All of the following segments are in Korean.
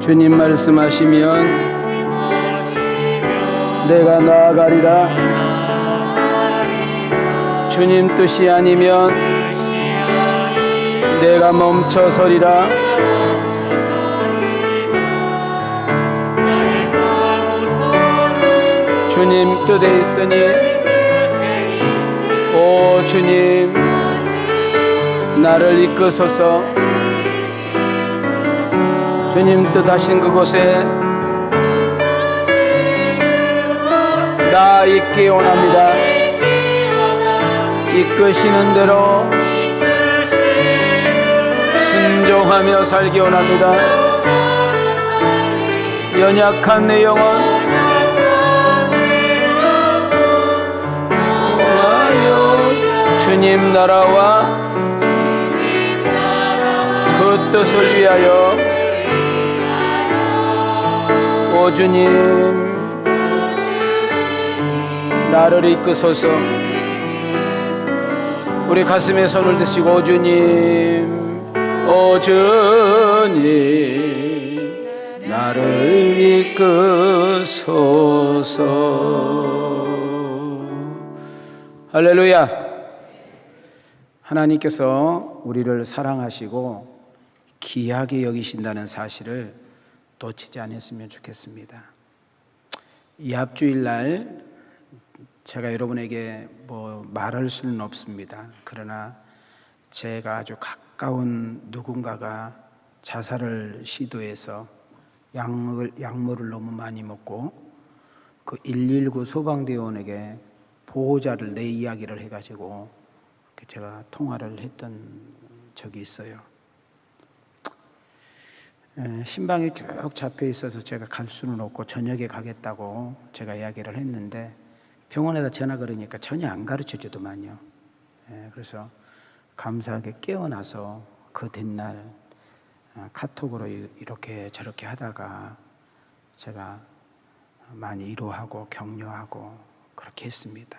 주님 말씀하시면 내가 나아가리라. 주님 뜻이 아니면 내가 멈춰서리라. 주님 뜻에 있으니 오 주님 나를 이끄소서. 주님 뜻하신 그곳에 나 있기 원합니다. 이끄시는 대로 순종하며 살기 원합니다. 연약한 내 영혼 주님 나라와 그 뜻을 위하여 오 주님 나를 이끄소서. 우리 가슴에 손을 드시고 오 주님 나를 이끄소서. 할렐루야. 하나님께서 우리를 사랑하시고 귀하게 여기신다는 사실을 놓치지 않았으면 좋겠습니다. 이 합주일날 제가 여러분에게 말할 수는 없습니다. 그러나 제가 아주 가까운 누군가가 자살을 시도해서 약물을 너무 많이 먹고 그 119 소방대원에게 보호자를 내 이야기를 해가지고 제가 통화를 했던 적이 있어요. 신방이 쭉 잡혀 있어서 제가 갈 수는 없고 저녁에 가겠다고 제가 이야기를 했는데 병원에다 전화 걸으니까 전혀 안 가르쳐 주더만요. 그래서 감사하게 깨어나서 그 뒷날 카톡으로 이렇게 저렇게 하다가 제가 많이 위로하고 격려하고 그렇게 했습니다.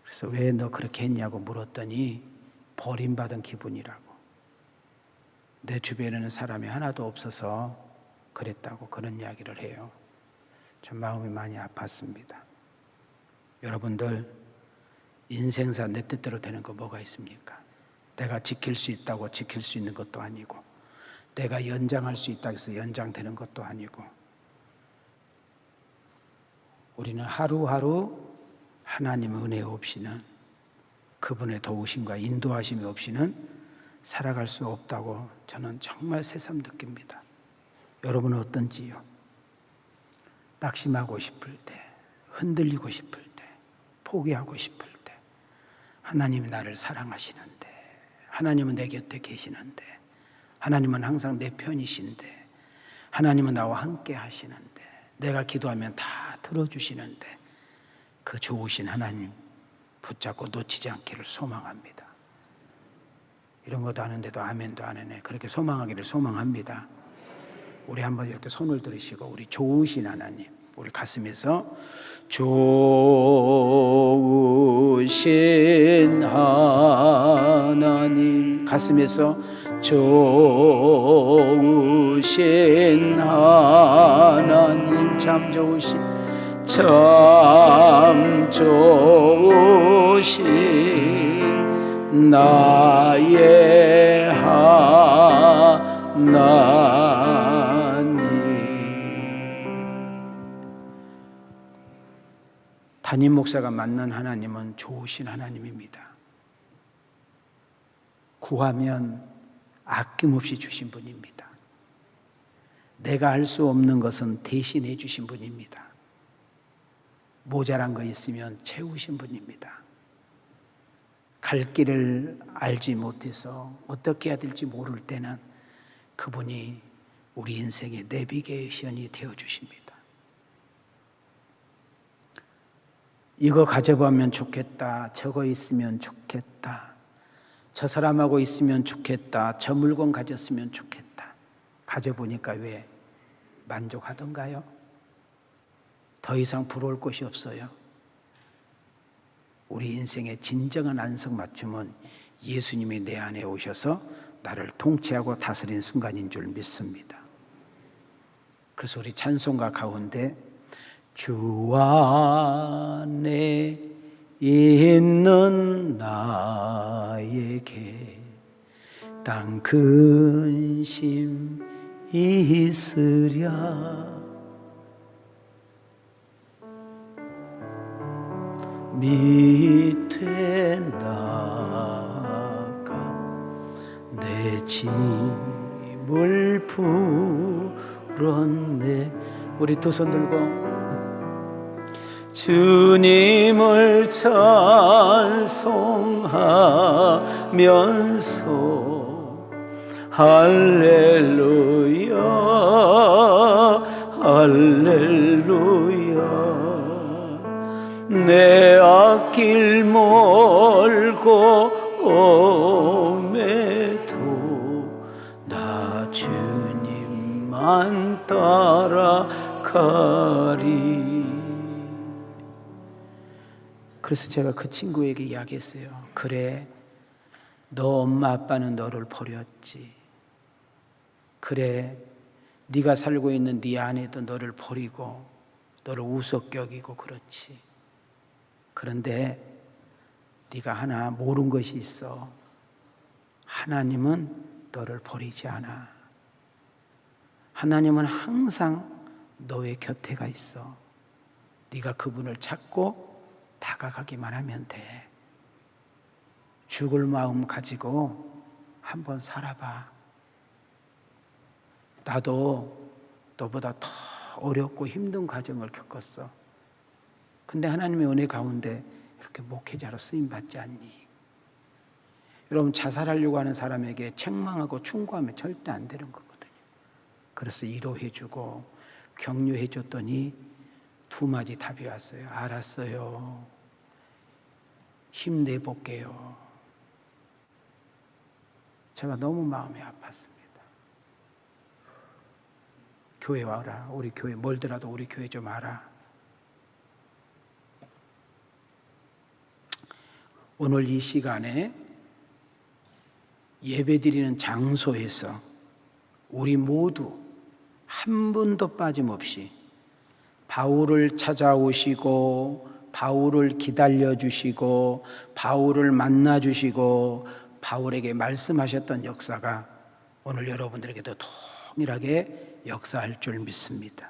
그래서 왜 너 그렇게 했냐고 물었더니 버림받은 기분이라고. 내 주변에는 사람이 하나도 없어서 그랬다고 그런 이야기를 해요. 전 마음이 많이 아팠습니다. 여러분들 인생사 내 뜻대로 되는 거 뭐가 있습니까? 내가 지킬 수 있다고 지킬 수 있는 것도 아니고 내가 연장할 수 있다고 해서 연장되는 것도 아니고 우리는 하루하루 하나님의 은혜 없이는 그분의 도우심과 인도하심이 없이는 살아갈 수 없다고 저는 정말 새삼 느낍니다. 여러분은 어떤지요? 낙심하고 싶을 때, 흔들리고 싶을 때, 포기하고 싶을 때 하나님이 나를 사랑하시는데 하나님은 내 곁에 계시는데 하나님은 항상 내 편이신데 하나님은 나와 함께 하시는데 내가 기도하면 다 들어주시는데 그 좋으신 하나님 붙잡고 놓치지 않기를 소망합니다. 이런 것도 아는데도 아멘도 안 하네. 그렇게 소망하기를 소망합니다. 우리 한번 이렇게 손을 들으시고 우리 좋으신 하나님 우리 가슴에서 좋으신 하나님 가슴에서 좋으신 하나님 참 좋으신 나의 하나님. 담임 목사가 만난 하나님은 좋으신 하나님입니다. 구하면 아낌없이 주신 분입니다. 내가 할 수 없는 것은 대신해 주신 분입니다. 모자란 거 있으면 채우신 분입니다. 갈 길을 알지 못해서 어떻게 해야 될지 모를 때는 그분이 우리 인생의 내비게이션이 되어주십니다. 이거 가져가면 좋겠다, 저거 있으면 좋겠다, 저 사람하고 있으면 좋겠다, 저 물건 가졌으면 좋겠다. 가져보니까 왜 만족하던가요? 더 이상 부러울 것이 없어요. 우리 인생의 진정한 안성맞춤은 예수님이 내 안에 오셔서 나를 통치하고 다스린 순간인 줄 믿습니다. 그래서 우리 찬송가 가운데 주 안에 있는 나에게 땅 근심 있으랴 밑에 나가 내 짐을 풀었네. 우리 두 손 들고 주님을 찬송하면서 할렐루야 할렐루야 내 앞길 멀고 옴에도 나 주님만 따라가리. 그래서 제가 그 친구에게 이야기했어요. 그래, 너 엄마 아빠는 너를 버렸지. 그래, 네가 살고 있는 네 아내도 너를 버리고 너를 우습게 여기고 그렇지. 그런데 네가 하나 모르는 것이 있어. 하나님은 너를 버리지 않아. 하나님은 항상 너의 곁에가 있어. 네가 그분을 찾고 다가가기만 하면 돼. 죽을 마음 가지고 한번 살아봐. 나도 너보다 더 어렵고 힘든 과정을 겪었어. 근데 하나님의 은혜 가운데 이렇게 목회자로 쓰임받지 않니? 여러분, 자살하려고 하는 사람에게 책망하고 충고하면 절대 안 되는 거거든요. 그래서 위로해주고 격려해줬더니 두 마디 답이 왔어요. 알았어요. 힘내볼게요. 제가 너무 마음이 아팠습니다. 교회 와라. 우리 교회 멀더라도 우리 교회 좀 와라. 오늘 이 시간에 예배드리는 장소에서 우리 모두 한 분도 빠짐없이 바울을 찾아오시고 바울을 기다려주시고 바울을 만나주시고 바울에게 말씀하셨던 역사가 오늘 여러분들에게도 동일하게 역사할 줄 믿습니다.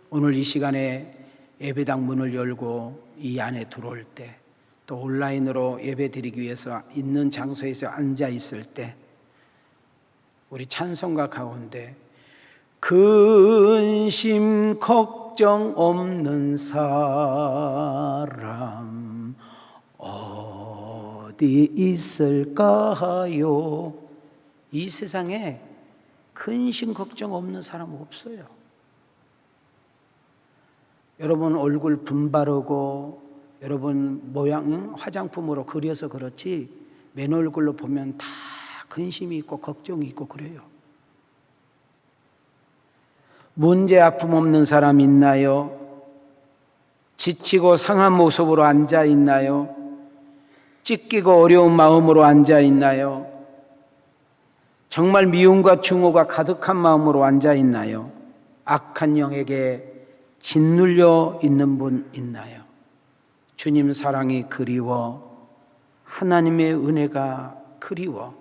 오늘 이 시간에 예배당 문을 열고 이 안에 들어올 때 또 온라인으로 예배드리기 위해서 있는 장소에서 앉아 있을 때 우리 찬송가 가운데 근심 걱정 없는 사람 어디 있을까요? 이 세상에 근심 걱정 없는 사람 없어요. 여러분 얼굴 분바르고 여러분 모양 화장품으로 그려서 그렇지 맨 얼굴로 보면 다 근심이 있고 걱정이 있고 그래요. 문제 아픔 없는 사람 있나요? 지치고 상한 모습으로 앉아 있나요? 찢기고 어려운 마음으로 앉아 있나요? 정말 미움과 증오가 가득한 마음으로 앉아 있나요? 악한 영에게 짓눌려 있는 분 있나요? 주님 사랑이 그리워 하나님의 은혜가 그리워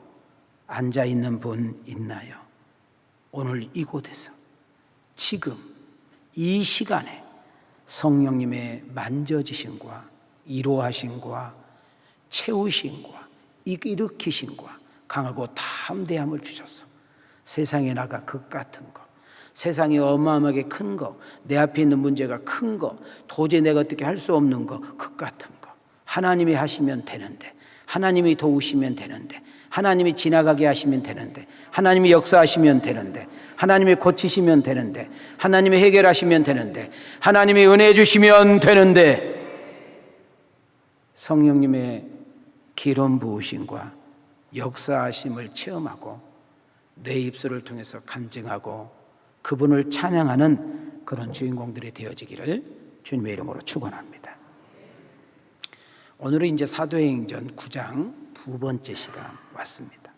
앉아 있는 분 있나요? 오늘 이곳에서 지금 이 시간에 성령님의 만져지심과 위로하심과 채우심과 일으키심과 강하고 담대함을 주셔서 세상에 나가 극 같은 거, 세상이 어마어마하게 큰 거, 내 앞에 있는 문제가 큰 거, 도저히 내가 어떻게 할 수 없는 거, 극 같은 거 하나님이 하시면 되는데, 하나님이 도우시면 되는데, 하나님이 지나가게 하시면 되는데, 하나님이 역사하시면 되는데, 하나님이 고치시면 되는데, 하나님이 해결하시면 되는데, 하나님이 은혜 주시면 되는데, 성령님의 기름 부으심과 역사하심을 체험하고 내 입술을 통해서 간증하고 그분을 찬양하는 그런 주인공들이 되어지기를 주님의 이름으로 축원합니다. 오늘은 이제 사도행전 9장 두 번째 시간 왔습니다.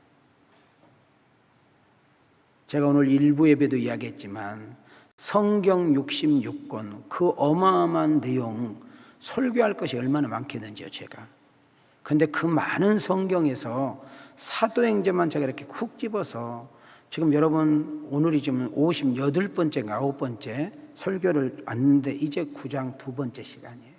제가 오늘 일부 예배도 이야기했지만 성경 66권 그 어마어마한 내용 설교할 것이 얼마나 많겠는지요 제가. 그런데 그 많은 성경에서 사도행전만 제가 이렇게 쿡 집어서 지금 여러분 오늘이 지금 58번째, 9번째 설교를 왔는데 이제 9장 2번째 시간이에요.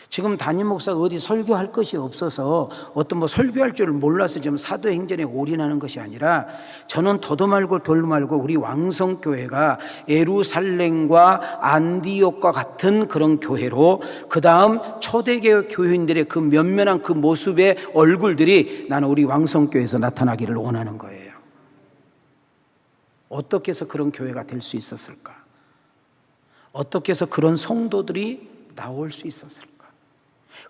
지금 담임 목사가 어디 설교할 것이 없어서 어떤 설교할 줄을 몰라서 지금 사도행전에 올인하는 것이 아니라 저는 더도 말고 덜도 말고 우리 왕성교회가 예루살렘과 안디옥과 같은 그런 교회로 그 다음 초대교회 교인들의 그 면면한 그 모습의 얼굴들이 나는 우리 왕성교회에서 나타나기를 원하는 거예요. 어떻게 해서 그런 교회가 될 수 있었을까? 어떻게 해서 그런 성도들이 나올 수 있었을까?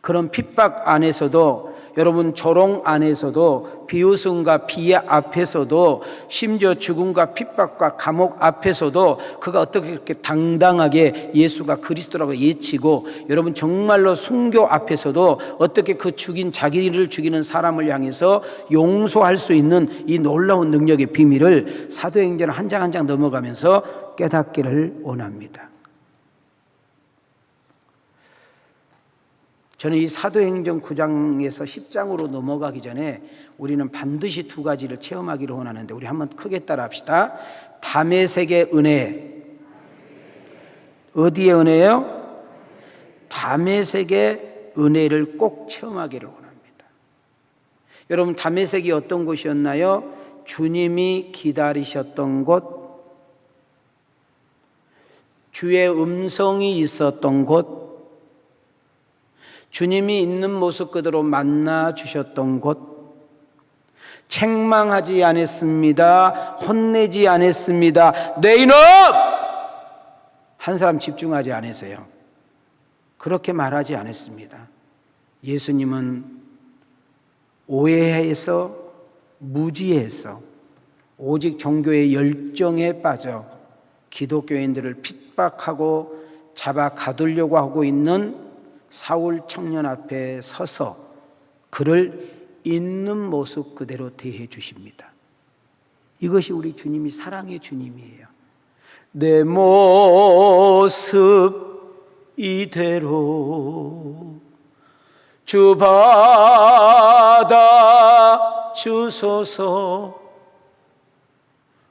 그런 핍박 안에서도 여러분 조롱 안에서도 비웃음과 비하 앞에서도 심지어 죽음과 핍박과 감옥 앞에서도 그가 어떻게 그렇게 당당하게 예수가 그리스도라고 예치고 여러분 정말로 순교 앞에서도 어떻게 그 자기를 죽이는 사람을 향해서 용서할 수 있는 이 놀라운 능력의 비밀을 사도행전을 한 장 한 장 넘어가면서 깨닫기를 원합니다. 저는 이 사도행전 9장에서 10장으로 넘어가기 전에 우리는 반드시 두 가지를 체험하기를 원하는데 우리 한번 크게 따라 합시다. 다메섹의 은혜. 어디의 은혜요? 다메섹의 은혜를 꼭 체험하기를 원합니다. 여러분 다메섹이 어떤 곳이었나요? 주님이 기다리셨던 곳, 주의 음성이 있었던 곳, 주님이 있는 모습 그대로 만나 주셨던 곳, 책망하지 않았습니다. 혼내지 않았습니다. 내 이놈! 한 사람 집중하지 않으세요. 그렇게 말하지 않았습니다. 예수님은 오해해서 무지해서 오직 종교의 열정에 빠져 기독교인들을 핍박하고 잡아 가두려고 하고 있는 사울 청년 앞에 서서 그를 있는 모습 그대로 대해 주십니다. 이것이 우리 주님이 사랑의 주님이에요. 내 모습 이대로 주 받아 주소서.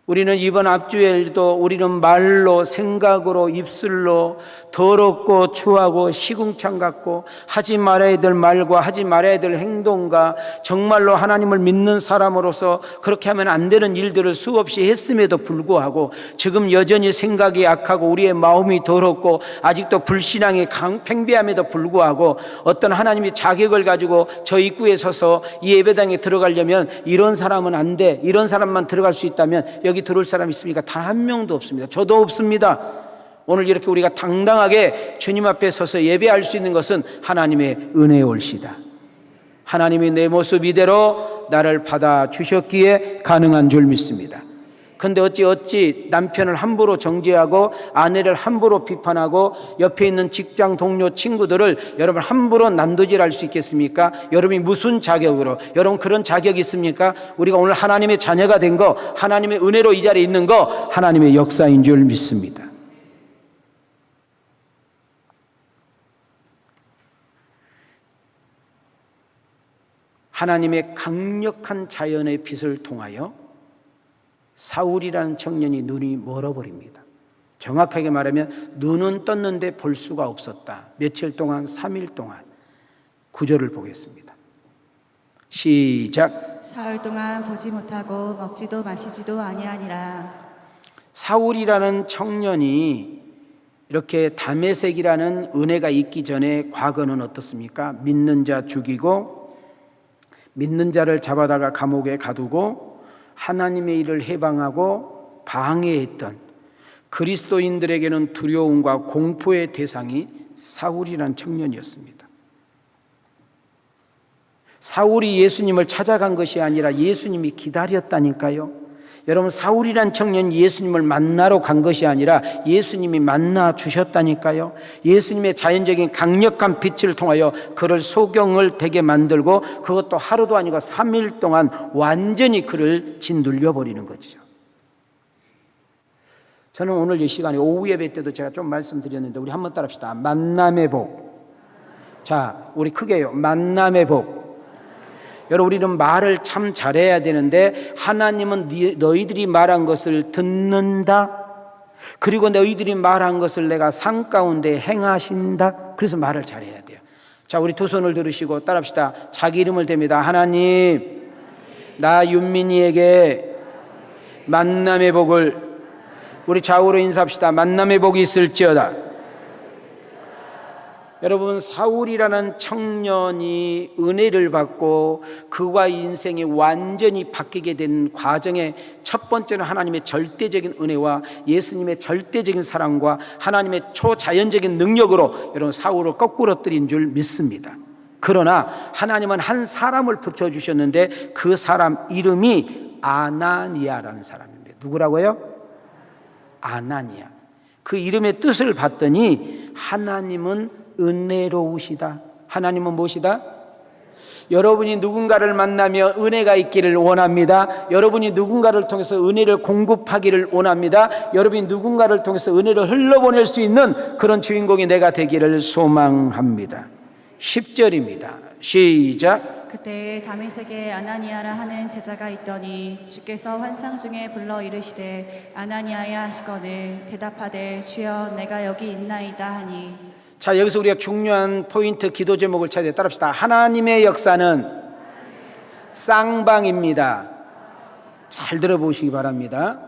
우리는 이번 앞주일도 우리는 말로 생각으로 입술로 더럽고 추하고 시궁창 같고 하지 말아야 될 말과 하지 말아야 될 행동과 정말로 하나님을 믿는 사람으로서 그렇게 하면 안 되는 일들을 수없이 했음에도 불구하고 지금 여전히 생각이 약하고 우리의 마음이 더럽고 아직도 불신앙이 팽배함에도 불구하고 어떤 하나님의 자격을 가지고 저 입구에 서서 이 예배당에 들어가려면 이런 사람은 안 돼, 이런 사람만 들어갈 수 있다면 여기 들어올 사람 있습니까? 단 한 명도 없습니다. 저도 없습니다. 오늘 이렇게 우리가 당당하게 주님 앞에 서서 예배할 수 있는 것은 하나님의 은혜의 올시다. 하나님이 내 모습 이대로 나를 받아 주셨기에 가능한 줄 믿습니다. 그런데 어찌 남편을 함부로 정죄하고 아내를 함부로 비판하고 옆에 있는 직장 동료 친구들을 여러분 함부로 난도질할 수 있겠습니까? 여러분이 무슨 자격으로? 여러분 그런 자격이 있습니까? 우리가 오늘 하나님의 자녀가 된 거, 하나님의 은혜로 이 자리에 있는 거 하나님의 역사인 줄 믿습니다. 하나님의 강력한 자연의 빛을 통하여 사울이라는 청년이 눈이 멀어버립니다. 정확하게 말하면 눈은 떴는데 볼 수가 없었다. 며칠 동안 3일 동안. 구절을 보겠습니다. 시작. 사흘 동안 보지 못하고 먹지도 마시지도 아니하니라. 사울이라는 청년이 이렇게 다메섹이라는 은혜가 있기 전에 과거는 어떻습니까? 믿는 자 죽이고 믿는 자를 잡아다가 감옥에 가두고 하나님의 일을 해방하고 방해했던 그리스도인들에게는 두려움과 공포의 대상이 사울이라는 청년이었습니다. 사울이 예수님을 찾아간 것이 아니라 예수님이 기다렸다니까요. 여러분, 사울이란 청년이 예수님을 만나러 간 것이 아니라 예수님이 만나 주셨다니까요. 예수님의 자연적인 강력한 빛을 통하여 그를 소경을 되게 만들고, 그것도 하루도 아니고 3일 동안 완전히 그를 짓눌려 버리는 거죠. 저는 오늘 이 시간에 오후 예배 때도 제가 좀 말씀드렸는데, 우리 한번 따라합시다. 만남의 복. 자, 우리 크게요. 만남의 복. 여러분, 우리는 말을 참 잘해야 되는데, 하나님은 너희들이 말한 것을 듣는다. 그리고 너희들이 말한 것을 내가 상 가운데 행하신다. 그래서 말을 잘해야 돼요. 자, 우리 두 손을 들으시고 따라합시다. 자기 이름을 댑니다. 하나님, 나 윤민이에게 만남의 복을, 우리 좌우로 인사합시다. 만남의 복이 있을지어다. 여러분, 사울이라는 청년이 은혜를 받고 그와 인생이 완전히 바뀌게 된 과정의 첫 번째는 하나님의 절대적인 은혜와 예수님의 절대적인 사랑과 하나님의 초자연적인 능력으로 여러분 사울을 거꾸러뜨린 줄 믿습니다. 그러나 하나님은 한 사람을 붙여주셨는데 그 사람 이름이 아나니아라는 사람입니다. 누구라고요? 아나니아. 그 이름의 뜻을 봤더니 하나님은 은혜로우시다. 하나님은 무엇이다? 여러분이 누군가를 만나며 은혜가 있기를 원합니다. 여러분이 누군가를 통해서 은혜를 공급하기를 원합니다. 여러분이 누군가를 통해서 은혜를 흘러보낼 수 있는 그런 주인공이 내가 되기를 소망합니다. 10절입니다. 시작. 그때 다메섹에 아나니아라 하는 제자가 있더니 주께서 환상 중에 불러 이르시되 아나니아야 하시거늘 대답하되 주여 내가 여기 있나이다 하니. 자, 여기서 우리가 중요한 포인트 기도 제목을 찾아 따라합시다. 하나님의 역사는 쌍방입니다. 잘 들어보시기 바랍니다.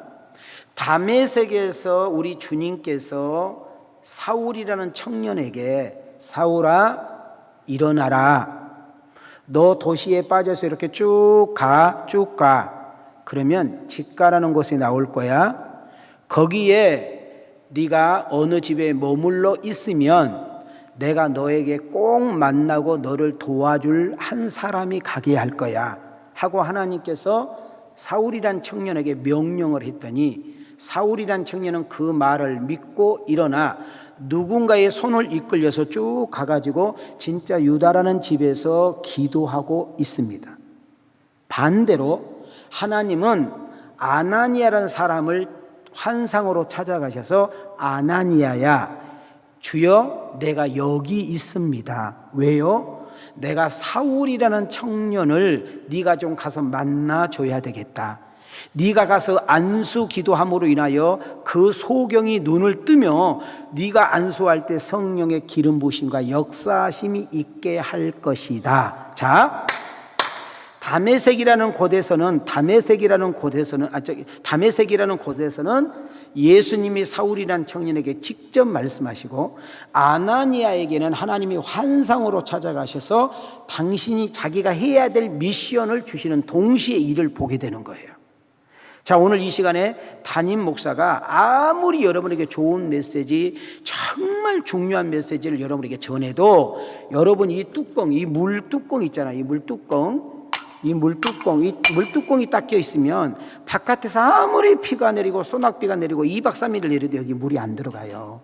다메섹에서 우리 주님께서 사울이라는 청년에게 사울아 일어나라. 너 도시에 빠져서 이렇게 쭉 가. 그러면 집가라는 곳에 나올 거야. 거기에 네가 어느 집에 머물러 있으면 내가 너에게 꼭 만나고 너를 도와줄 한 사람이 가게 할 거야 하고 하나님께서 사울이란 청년에게 명령을 했더니 사울이란 청년은 그 말을 믿고 일어나 누군가의 손을 이끌려서 쭉 가가지고 진짜 유다라는 집에서 기도하고 있습니다. 반대로 하나님은 아나니아라는 사람을 환상으로 찾아가셔서 아나니아야 주여 내가 여기 있습니다. 왜요? 내가 사울이라는 청년을 네가 좀 가서 만나줘야 되겠다. 네가 가서 안수 기도함으로 인하여 그 소경이 눈을 뜨며 네가 안수할 때 성령의 기름 부으심과 역사심이 있게 할 것이다. 자, 다메섹이라는 곳에서는 예수님이 사울이라는 청년에게 직접 말씀하시고 아나니아에게는 하나님이 환상으로 찾아가셔서 당신이 자기가 해야 될 미션을 주시는 동시에 일을 보게 되는 거예요. 자, 오늘 이 시간에 담임 목사가 아무리 여러분에게 좋은 메시지, 정말 중요한 메시지를 여러분에게 전해도 여러분 이 뚜껑, 이 물뚜껑 있잖아요. 이 물뚜껑이 닦여 있으면 바깥에서 아무리 비가 내리고 소낙비가 내리고 2박 3일을 내려도 여기 물이 안 들어가요.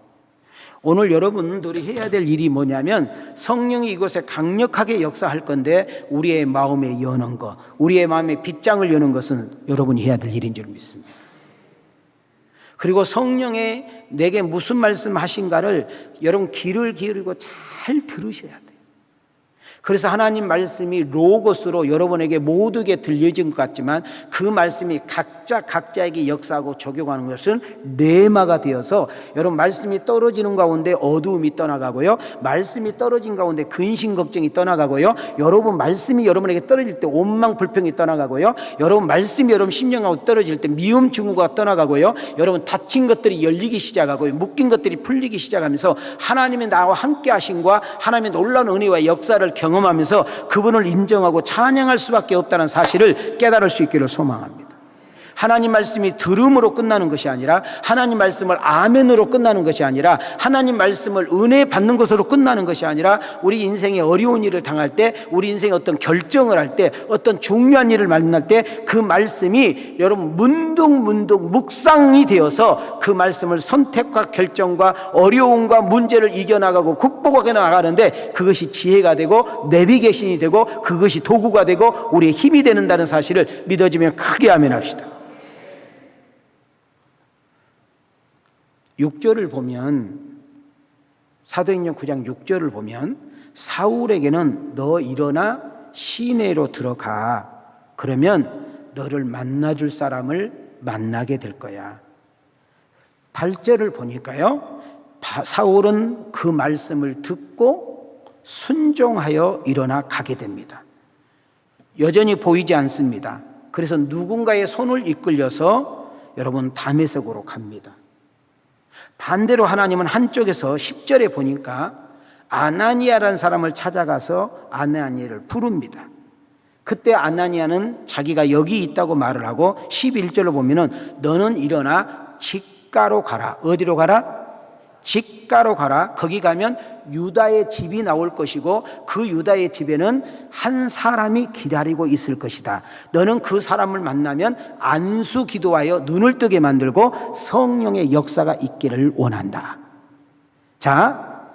오늘 여러분들이 해야 될 일이 뭐냐면 성령이 이곳에 강력하게 역사할 건데 우리의 마음에 여는 것, 우리의 마음에 빗장을 여는 것은 여러분이 해야 될 일인 줄 믿습니다. 그리고 성령의 내게 무슨 말씀 하신가를 여러분 귀를 기울이고 잘 들으셔야 돼요. 그래서 하나님 말씀이 로고스로 여러분에게 모두에게 들려진 것 같지만 그 말씀이 각자에게 역사하고 적용하는 것은 뇌마가 되어서 여러분 말씀이 떨어지는 가운데 어두움이 떠나가고요, 말씀이 떨어진 가운데 근심 걱정이 떠나가고요, 여러분 말씀이 여러분에게 떨어질 때 원망 불평이 떠나가고요, 여러분 말씀이 여러분 심령하고 떨어질 때 미움 증오가 떠나가고요, 여러분 닫힌 것들이 열리기 시작하고요, 묶인 것들이 풀리기 시작하면서 하나님의 나와 함께 하심과 하나님의 놀라운 은혜와 역사를 경험하면서 그분을 인정하고 찬양할 수밖에 없다는 사실을 깨달을 수 있기를 소망합니다. 하나님 말씀이 들음으로 끝나는 것이 아니라, 하나님 말씀을 아멘으로 끝나는 것이 아니라, 하나님 말씀을 은혜 받는 것으로 끝나는 것이 아니라, 우리 인생에 어려운 일을 당할 때, 우리 인생에 어떤 결정을 할 때, 어떤 중요한 일을 만날 때 그 말씀이 여러분 문득문득 묵상이 되어서 그 말씀을 선택과 결정과 어려움과 문제를 이겨나가고 극복해 나가는데, 그것이 지혜가 되고 내비게이션이 되고 그것이 도구가 되고 우리의 힘이 된다는 사실을 믿어지면 크게 아멘합시다. 6절을 보면, 사도행전 9장 6절을 보면, 사울에게는 너 일어나 시내로 들어가. 그러면 너를 만나줄 사람을 만나게 될 거야. 8절을 보니까요, 사울은 그 말씀을 듣고 순종하여 일어나 가게 됩니다. 여전히 보이지 않습니다. 그래서 누군가의 손을 이끌려서 여러분 다메섹으로 갑니다. 반대로 하나님은 한쪽에서 10절에 보니까 아나니아라는 사람을 찾아가서 아나니아를 부릅니다. 그때 아나니아는 자기가 여기 있다고 말을 하고 11절로 보면은 너는 일어나 직가로 가라. 어디로 가라? 직가로 가라. 거기 가면 유다의 집이 나올 것이고 그 유다의 집에는 한 사람이 기다리고 있을 것이다. 너는 그 사람을 만나면 안수 기도하여 눈을 뜨게 만들고 성령의 역사가 있기를 원한다. 자,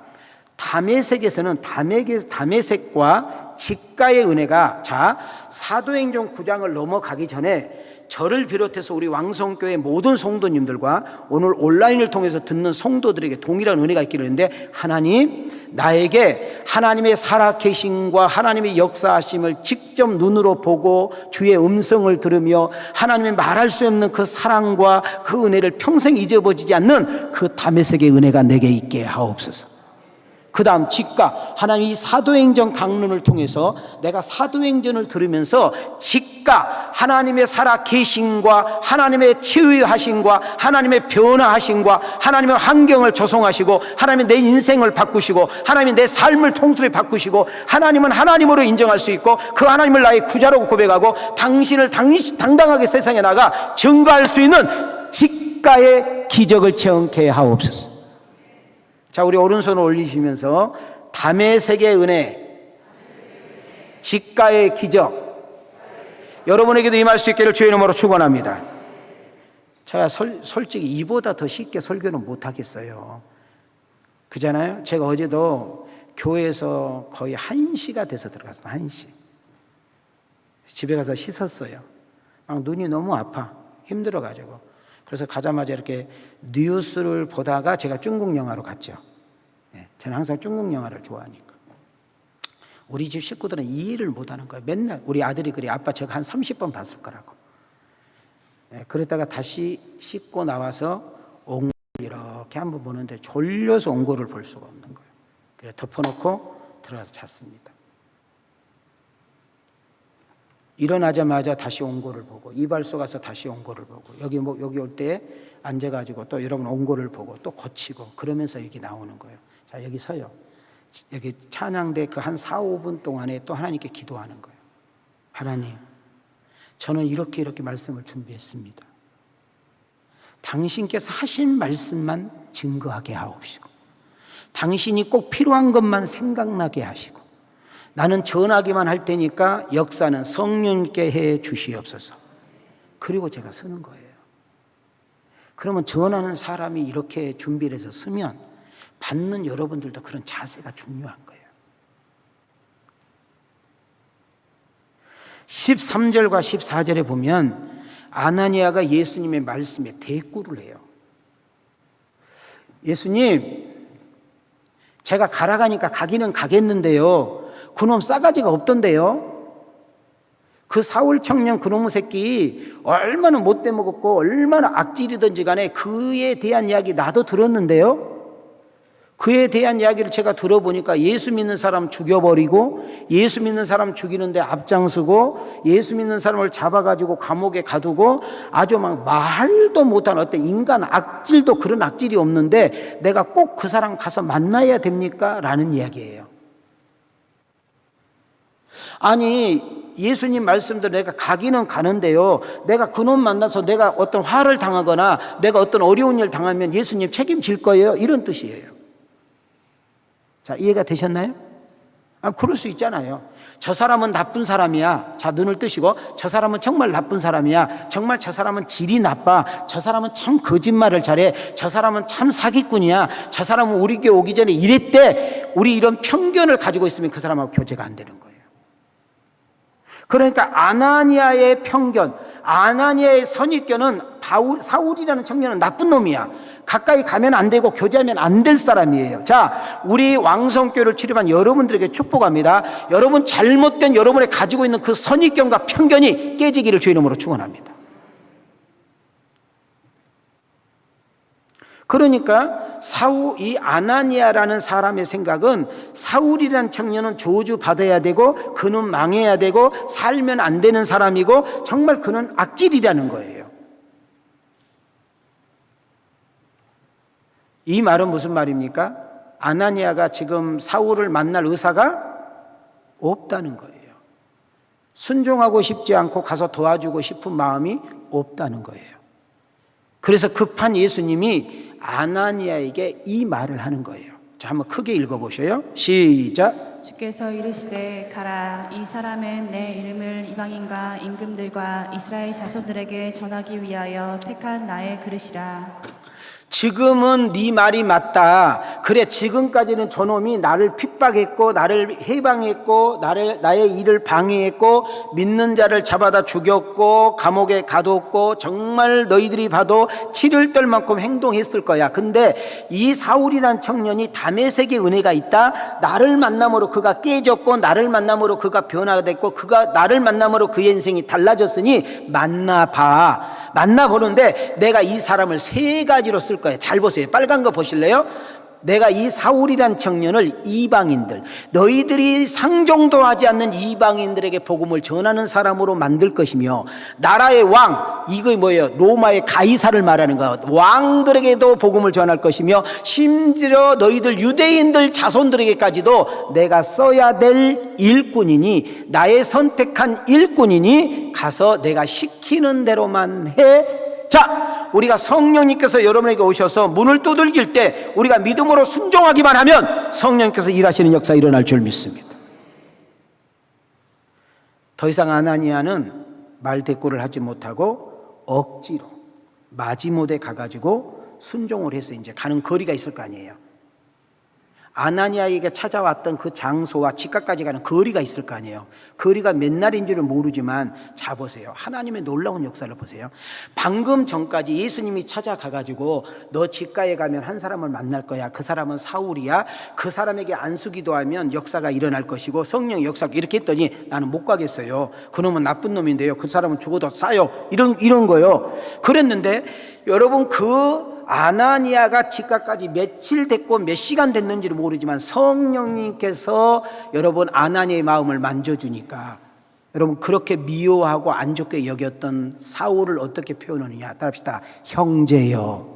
다메섹에서는 다메섹과 직가의 은혜가, 자, 사도행전 9장을 넘어가기 전에 저를 비롯해서 우리 왕성교회 모든 성도님들과 오늘 온라인을 통해서 듣는 성도들에게 동일한 은혜가 있기를 했는데, 하나님, 나에게 하나님의 살아계심과 하나님의 역사하심을 직접 눈으로 보고 주의 음성을 들으며 하나님의 말할 수 없는 그 사랑과 그 은혜를 평생 잊어버리지 않는 그 다메섹의 은혜가 내게 있게 하옵소서. 그 다음 직가, 하나님이 사도행전 강론을 통해서 내가 사도행전을 들으면서 직가, 하나님의 살아계심과 하나님의 치유하심과 하나님의 변화하심과 하나님의 환경을 조성하시고 하나님의 내 인생을 바꾸시고 하나님의 내 삶을 통틀어 바꾸시고 하나님은 하나님으로 인정할 수 있고 그 하나님을 나의 구자라고 고백하고 당신을 당당하게 세상에 나가 증거할 수 있는 직가의 기적을 체험케 하옵소서. 자, 우리 오른손을 올리시면서 다메섹의 은혜, 직가의 기적, 여러분에게도 임할 수 있기를 주의 이름으로 축원합니다. 제가 솔직히 이보다 더 쉽게 설교는 못하겠어요. 그잖아요. 제가 어제도 교회에서 거의 1시가 돼서 들어갔어요. 1시. 집에 가서 씻었어요. 막 눈이 너무 아파. 힘들어가지고. 그래서 가자마자 이렇게 뉴스를 보다가 제가 중국 영화로 갔죠. 네, 저는 항상 중국 영화를 좋아하니까. 우리 집 식구들은 이해를 못하는 거예요. 맨날 우리 아들이 그래, 아빠 제가 한 30번 봤을 거라고. 네, 그러다가 다시 씻고 나와서 옹골 이렇게 한번 보는데 졸려서 옹골을 볼 수가 없는 거예요. 그래서 덮어놓고 들어가서 잤습니다. 일어나자마자 다시 옹골을 보고, 이발소 가서 다시 옹골을 보고, 여기 올 때 앉아가지고 또 여러분 옹골을 보고 또 고치고, 그러면서 여기 나오는 거예요. 자, 여기 서요. 여기 찬양대 그 한 4, 5분 동안에 또 하나님께 기도하는 거예요. 하나님, 저는 이렇게 말씀을 준비했습니다. 당신께서 하신 말씀만 증거하게 하옵시고, 당신이 꼭 필요한 것만 생각나게 하시고, 나는 전하기만 할 테니까 역사는 성령님께 해 주시옵소서. 그리고 제가 쓰는 거예요. 그러면 전하는 사람이 이렇게 준비를 해서 쓰면 받는 여러분들도 그런 자세가 중요한 거예요. 13절과 14절에 보면 아나니아가 예수님의 말씀에 대꾸를 해요. 예수님, 제가 가라 가니까 가기는 가겠는데요, 그놈 싸가지가 없던데요. 그 사울 청년 그놈의 새끼 얼마나 못돼 먹었고 얼마나 악질이든지 간에 그에 대한 이야기 나도 들었는데요. 그에 대한 이야기를 제가 들어보니까 예수 믿는 사람 죽여버리고 예수 믿는 사람 죽이는데 앞장서고 예수 믿는 사람을 잡아가지고 감옥에 가두고 아주 막 말도 못한 어떤 인간 악질도 그런 악질이 없는데 내가 꼭 그 사람 가서 만나야 됩니까? 라는 이야기예요. 아니, 예수님 말씀대로 내가 가기는 가는데요, 내가 그놈 만나서 내가 어떤 화를 당하거나 내가 어떤 어려운 일 당하면 예수님 책임질 거예요, 이런 뜻이에요. 자, 이해가 되셨나요? 그럴 수 있잖아요. 저 사람은 나쁜 사람이야. 자, 눈을 뜨시고, 저 사람은 정말 나쁜 사람이야. 정말 저 사람은 질이 나빠. 저 사람은 참 거짓말을 잘해. 저 사람은 참 사기꾼이야. 저 사람은 우리 교회 오기 전에 이랬대. 우리 이런 편견을 가지고 있으면 그 사람하고 교제가 안 되는 거예요. 그러니까 아나니아의 편견, 아나니아의 선입견은 사울이라는 청년은 나쁜 놈이야. 가까이 가면 안 되고 교제하면 안 될 사람이에요. 자, 우리 왕성교회를 출입한 여러분들에게 축복합니다. 여러분 잘못된 여러분이 가지고 있는 그 선입견과 편견이 깨지기를 주의 이름으로 축원합니다. 그러니까 이 아나니아라는 사람의 생각은 사울이라는 청년은 저주 받아야 되고 그는 망해야 되고 살면 안 되는 사람이고 정말 그는 악질이라는 거예요. 이 말은 무슨 말입니까? 아나니아가 지금 사울을 만날 의사가 없다는 거예요. 순종하고 싶지 않고 가서 도와주고 싶은 마음이 없다는 거예요. 그래서 급한 예수님이 아나니아에게 이 말을 하는 거예요. 자, 한번 크게 읽어보셔요. 시작. 주께서 이르시되 가라, 이 사람은 내 이름을 이방인과 임금들과 이스라엘 자손들에게 전하기 위하여 택한 나의 그릇이라. 지금은 네 말이 맞다. 그래, 지금까지는 저놈이 나를 핍박했고 나를 해방했고 나의 일을 방해했고 믿는 자를 잡아다 죽였고 감옥에 가뒀고 정말 너희들이 봐도 치를 떨 만큼 행동했을 거야. 근데 이 사울이란 청년이 다메섹의 은혜가 있다. 나를 만남으로 그가 깨졌고 나를 만남으로 그가 변화됐고 그가 나를 만남으로 그의 인생이 달라졌으니 만나보는데 내가 이 사람을 세 가지로 쓸 거예요. 잘 보세요. 빨간 거 보실래요? 내가 이 사울이란 청년을 이방인들, 너희들이 상종도 하지 않는 이방인들에게 복음을 전하는 사람으로 만들 것이며, 나라의 왕, 이거 뭐예요? 로마의 가이사를 말하는 거, 왕들에게도 복음을 전할 것이며, 심지어 너희들 유대인들 자손들에게까지도 내가 써야 될 일꾼이니, 나의 선택한 일꾼이니 가서 내가 시키는 대로만 해. 자, 우리가 성령님께서 여러분에게 오셔서 문을 두들길 때 우리가 믿음으로 순종하기만 하면 성령님께서 일하시는 역사 일어날 줄 믿습니다. 더 이상 아나니아는 말대꾸를 하지 못하고 억지로 마지못에 가가지고 순종을 해서 이제 가는 거리가 있을 거 아니에요. 아나니아에게 찾아왔던 그 장소와 집까지 가는 거리가 있을 거 아니에요. 거리가 몇 날인지를 모르지만 자 보세요. 하나님의 놀라운 역사를 보세요. 방금 전까지 예수님이 찾아가가지고 너 집가에 가면 한 사람을 만날 거야. 그 사람은 사울이야. 그 사람에게 안수기도하면 역사가 일어날 것이고 성령 역사 이렇게 했더니 나는 못 가겠어요. 그놈은 나쁜 놈인데요. 그 사람은 죽어도 싸요. 이런 거요. 그랬는데 여러분 아나니아가 집가까지 며칠 됐고 몇 시간 됐는지를 모르지만 성령님께서 여러분 아나니아의 마음을 만져주니까 여러분 그렇게 미워하고 안 좋게 여겼던 사울을 어떻게 표현하느냐 따라합시다. 형제여.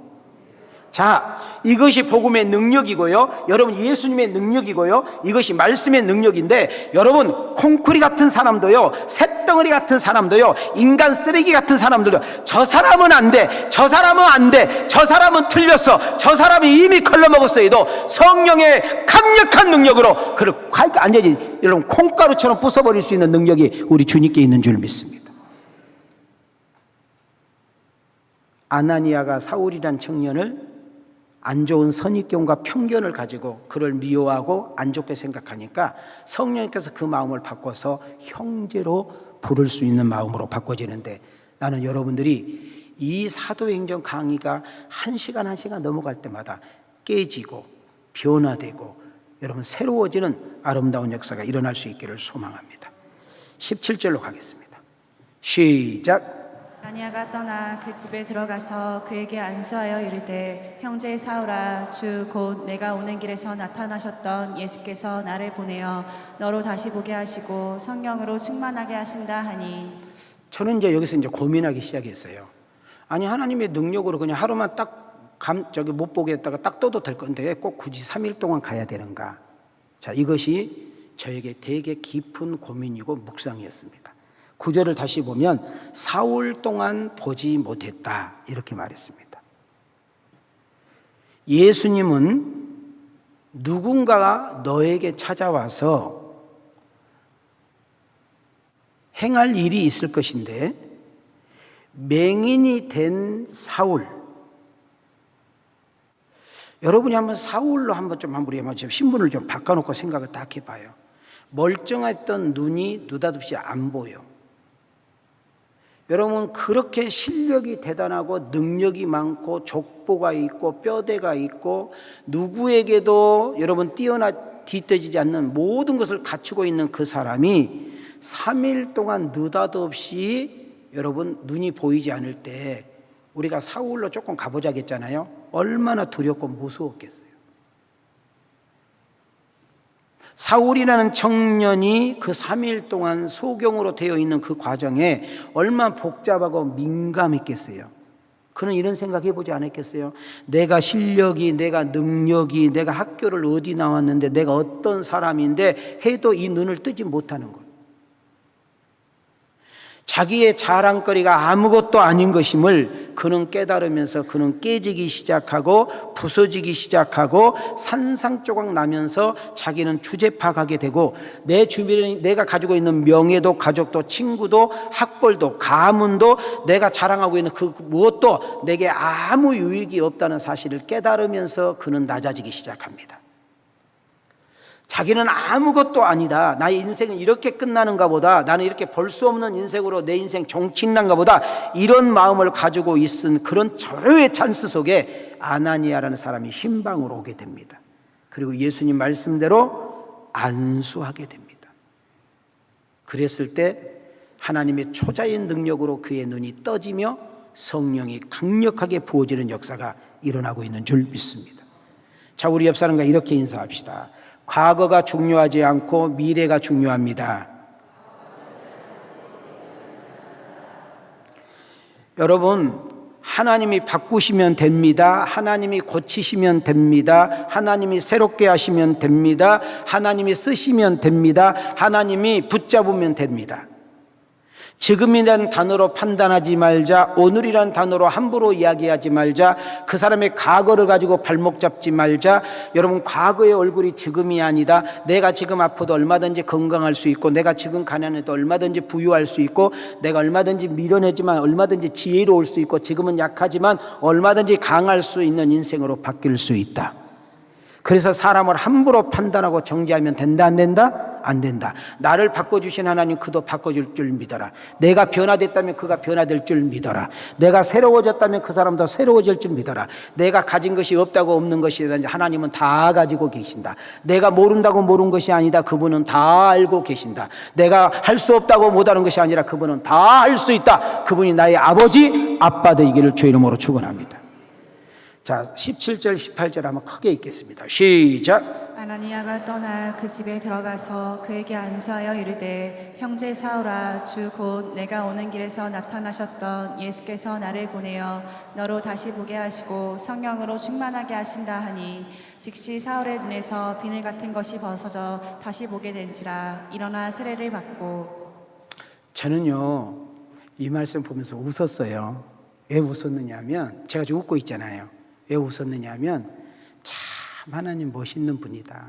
자, 이것이 복음의 능력이고요. 여러분 예수님의 능력이고요. 이것이 말씀의 능력인데 여러분 콩쿠리 같은 사람도요, 쇳덩어리 같은 사람도요, 인간 쓰레기 같은 사람들도 저 사람은 안 돼, 저 사람은 안 돼, 저 사람은 틀렸어, 저 사람이 이미 걸러먹었어 해도 성령의 강력한 능력으로 그를 완전히 여러분 콩가루처럼 부숴버릴 수 있는 능력이 우리 주님께 있는 줄 믿습니다. 아나니아가 사울이란 청년을 안 좋은 선입견과 편견을 가지고 그를 미워하고 안 좋게 생각하니까 성령님께서 그 마음을 바꿔서 형제로 부를 수 있는 마음으로 바꿔지는데, 나는 여러분들이 이 사도행전 강의가 한 시간 넘어갈 때마다 깨지고 변화되고 여러분 새로워지는 아름다운 역사가 일어날 수 있기를 소망합니다. 17절로 가겠습니다. 시작. 아나니아가 떠나 그 집에 들어가서 그에게 안수하여 이르되 형제 사울아, 주 곧 내가 오는 길에서 나타나셨던 예수께서 나를 보내어 너로 다시 보게 하시고 성령으로 충만하게 하신다 하니. 저는 이제 여기서 이제 고민하기 시작했어요. 아니 하나님의 능력으로 그냥 하루만 못 보게 했다가 딱 떠도 될 건데 꼭 굳이 3일 동안 가야 되는가? 자, 이것이 저에게 되게 깊은 고민이고 묵상이었습니다. 9절을 다시 보면 사흘 동안 보지 못했다 이렇게 말했습니다. 예수님은 누군가가 너에게 찾아와서 행할 일이 있을 것인데 맹인이 된 사울, 여러분이 한번 사울로 한번 우리 신분을 좀 바꿔놓고 생각을 딱 해봐요. 멀쩡했던 눈이 느닷없이 안 보여. 여러분 그렇게 실력이 대단하고 능력이 많고 족보가 있고 뼈대가 있고 누구에게도 여러분 뒤처지지 않는 모든 것을 갖추고 있는 그 사람이 3일 동안 느닷없이 여러분 눈이 보이지 않을 때 우리가 사울로 조금 가보자겠잖아요. 얼마나 두렵고 무서웠겠어요. 사울이라는 청년이 그 3일 동안 소경으로 되어 있는 그 과정에 얼마나 복잡하고 민감했겠어요. 그는 이런 생각 해보지 않았겠어요? 내가 실력이, 내가 능력이, 내가 학교를 어디 나왔는데 내가 어떤 사람인데 해도 이 눈을 뜨지 못하는 것. 자기의 자랑거리가 아무것도 아닌 것임을 그는 깨달으면서 그는 깨지기 시작하고 부서지기 시작하고 산상조각 나면서 자기는 주제파가게 되고 내 주변에 내가 가지고 있는 명예도 가족도 친구도 학벌도 가문도 내가 자랑하고 있는 그 무엇도 내게 아무 유익이 없다는 사실을 깨달으면서 그는 낮아지기 시작합니다. 자기는 아무것도 아니다. 나의 인생은 이렇게 끝나는가 보다. 나는 이렇게 볼 수 없는 인생으로 내 인생 종친난가 보다. 이런 마음을 가지고 있은 그런 절호의 찬스 속에 아나니아라는 사람이 신방으로 오게 됩니다. 그리고 예수님 말씀대로 안수하게 됩니다. 그랬을 때 하나님의 초자연 능력으로 그의 눈이 떠지며 성령이 강력하게 부어지는 역사가 일어나고 있는 줄 믿습니다. 자, 우리 옆 사람과 이렇게 인사합시다. 과거가 중요하지 않고 미래가 중요합니다. 여러분, 하나님이 바꾸시면 됩니다. 하나님이 고치시면 됩니다. 하나님이 새롭게 하시면 됩니다. 하나님이 쓰시면 됩니다. 하나님이 붙잡으면 됩니다. 지금이라는 단어로 판단하지 말자. 오늘이라는 단어로 함부로 이야기하지 말자. 그 사람의 과거를 가지고 발목 잡지 말자. 여러분, 과거의 얼굴이 지금이 아니다. 내가 지금 아파도 얼마든지 건강할 수 있고, 내가 지금 가난해도 얼마든지 부유할 수 있고, 내가 얼마든지 미련하지만 얼마든지 지혜로울 수 있고, 지금은 약하지만 얼마든지 강할 수 있는 인생으로 바뀔 수 있다. 그래서 사람을 함부로 판단하고 정죄하면 된다, 안 된다? 안 된다. 나를 바꿔주신 하나님, 그도 바꿔줄 줄 믿어라. 내가 변화됐다면 그가 변화될 줄 믿어라. 내가 새로워졌다면 그 사람도 새로워질 줄 믿어라. 내가 가진 것이 없다고 없는 것이 아니라 하나님은 다 가지고 계신다. 내가 모른다고 모른 것이 아니다. 그분은 다 알고 계신다. 내가 할 수 없다고 못하는 것이 아니라 그분은 다 할 수 있다. 그분이 나의 아버지, 아빠 되기를 주의 이름으로 축원합니다. 자, 17절, 18절 한번 크게 읽겠습니다. 시작. 아나니아가 떠나 그 집에 들어가서 그에게 안수하여 이르되 형제 사울아, 주 곧 내가 오는 길에서 나타나셨던 예수께서 나를 보내어 너로 다시 보게 하시고 성령으로 충만하게 하신다 하니 즉시 사울의 눈에서 비늘 같은 것이 벗어져 다시 보게 된지라. 일어나 세례를 받고. 저는요 이 말씀 보면서 웃었어요. 왜 웃었느냐면, 제가 지금 웃고 있잖아요. 왜 웃었느냐면, 참 하나님 멋있는 분이다.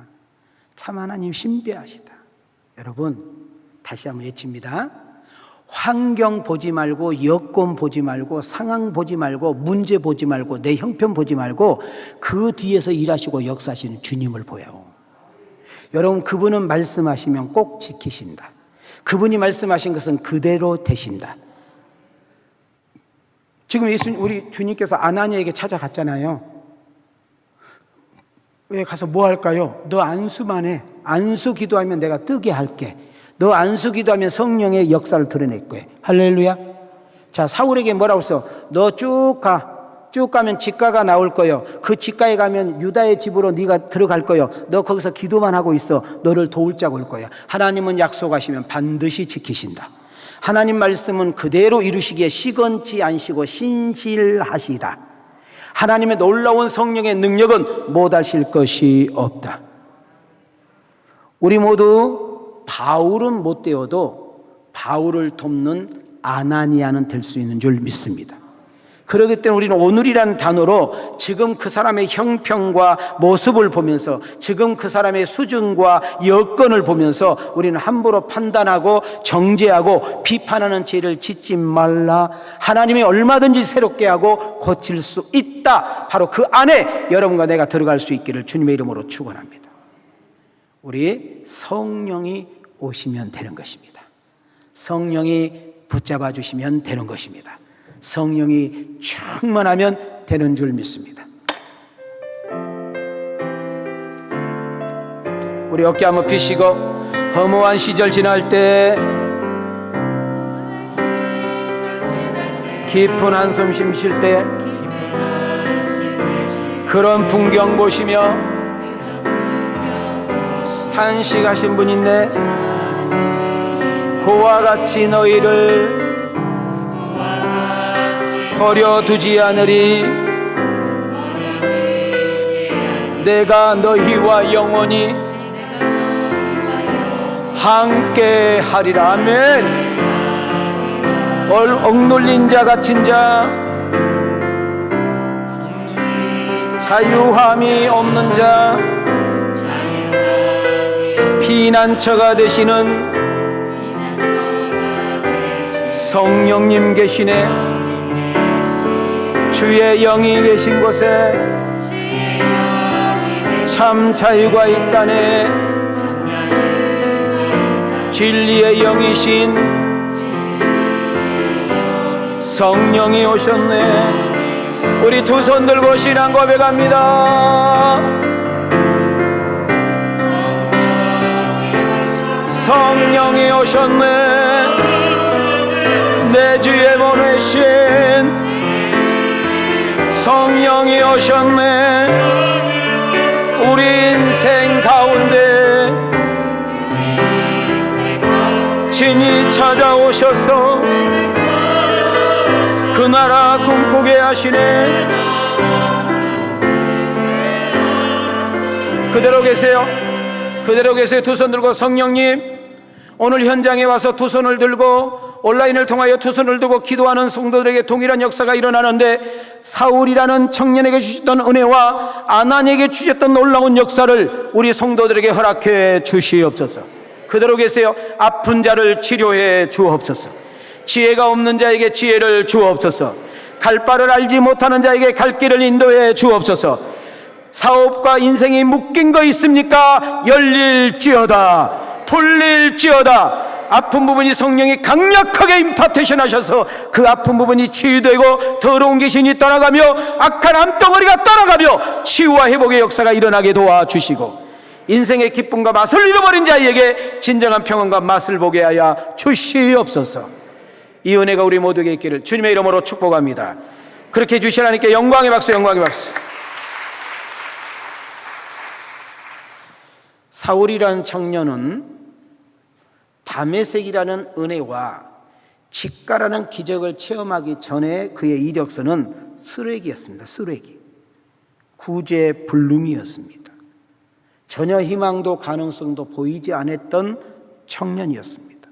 참 하나님 신비하시다. 여러분, 다시 한번 외칩니다. 환경 보지 말고, 여건 보지 말고, 상황 보지 말고, 문제 보지 말고, 내 형편 보지 말고, 그 뒤에서 일하시고 역사하시는 주님을 보여. 여러분, 그분은 말씀하시면 꼭 지키신다. 그분이 말씀하신 것은 그대로 되신다. 지금 우리 주님께서 아나니아에게 찾아갔잖아요. 왜 가서 뭐 할까요? 너 안수만 해. 안수 기도하면 내가 뜨게 할게. 너 안수 기도하면 성령의 역사를 드러낼 거야. 할렐루야. 자, 사울에게 뭐라고 했어? 너 쭉 가. 쭉 가면 직가가 나올 거요. 그 직가에 가면 유다의 집으로 네가 들어갈 거요. 너 거기서 기도만 하고 있어. 너를 도울 자가 올 거야. 하나님은 약속하시면 반드시 지키신다. 하나님 말씀은 그대로 이루시기에 시건치 않으시고 신실하시다. 하나님의 놀라운 성령의 능력은 못하실 것이 없다. 우리 모두 바울은 못 되어도 바울을 돕는 아나니아는 될 수 있는 줄 믿습니다. 그렇기 때문에 우리는 오늘이라는 단어로 지금 그 사람의 형편과 모습을 보면서, 지금 그 사람의 수준과 여건을 보면서 우리는 함부로 판단하고 정죄하고 비판하는 죄를 짓지 말라. 하나님이 얼마든지 새롭게 하고 고칠 수 있다. 바로 그 안에 여러분과 내가 들어갈 수 있기를 주님의 이름으로 축원합니다. 우리 성령이 오시면 되는 것입니다. 성령이 붙잡아 주시면 되는 것입니다. 성령이 충만하면 되는 줄 믿습니다. 우리 어깨 한번 펴시고 허무한 시절 지날 때 깊은 한숨 쉴 때 그런 풍경 보시며 탄식하신 분 있네. 그와 같이 너희를 버려두지 않으리. 내가 너희와 영원히 함께 하리라. 아멘. 억눌린 자 갇힌 자, 자유함이 없는 자, 피난처가 되시는 성령님 계시네. 주의 영이 계신 곳에 참 자유가 있다네. 진리의 영이신 성령이 오셨네. 우리 두 손 들고 신앙 고백합니다. 성령이 오셨네. 내 주에 보내신 성령이 오셨네. 우리 인생 가운데 친히 찾아오셔서 그 나라 꿈꾸게 하시네. 그대로 계세요. 그대로 계세요. 두 손 들고 성령님, 오늘 현장에 와서 두 손을 들고 온라인을 통하여 두 손을 들고 기도하는 성도들에게 동일한 역사가 일어나는데, 사울이라는 청년에게 주셨던 은혜와 아나니에게 주셨던 놀라운 역사를 우리 성도들에게 허락해 주시옵소서. 그대로 계세요. 아픈 자를 치료해 주옵소서. 지혜가 없는 자에게 지혜를 주옵소서. 갈 바를 알지 못하는 자에게 갈 길을 인도해 주옵소서. 사업과 인생이 묶인 거 있습니까? 열릴지어다. 풀릴지어다. 아픈 부분이 성령이 강력하게 임파테이션 하셔서 그 아픈 부분이 치유되고 더러운 귀신이 떠나가며 악한 암덩어리가 떠나가며 치유와 회복의 역사가 일어나게 도와주시고, 인생의 기쁨과 맛을 잃어버린 자에게 진정한 평안과 맛을 보게 하여 주시옵소서. 이 은혜가 우리 모두에게 있기를 주님의 이름으로 축복합니다. 그렇게 해주신 하나님께 영광의 박수, 영광의 박수. 사울이라는 청년은 다메섹이라는 은혜와 직가라는 기적을 체험하기 전에 그의 이력서는 쓰레기였습니다. 쓰레기. 구제불능이었습니다. 전혀 희망도 가능성도 보이지 않았던 청년이었습니다.